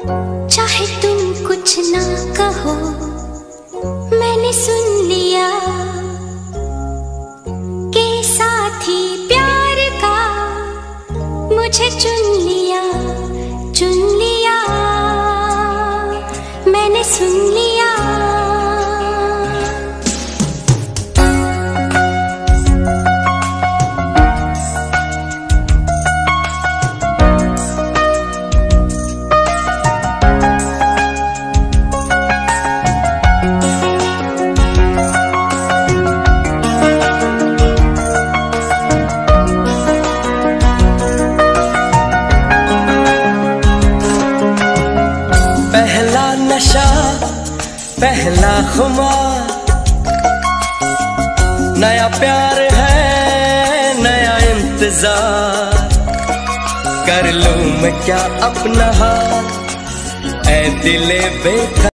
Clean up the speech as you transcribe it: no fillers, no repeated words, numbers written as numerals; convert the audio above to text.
चाहे तुम कुछ ना कहो, मैंने सुन लिया कि साथी प्यार का मुझे चुन लिया, मैंने सुन लिया। पहला नशा, पहला खुमार, नया प्यार है, नया इंतजार। कर लूं मैं क्या अपना हाथ, ऐ दिले बेखबर।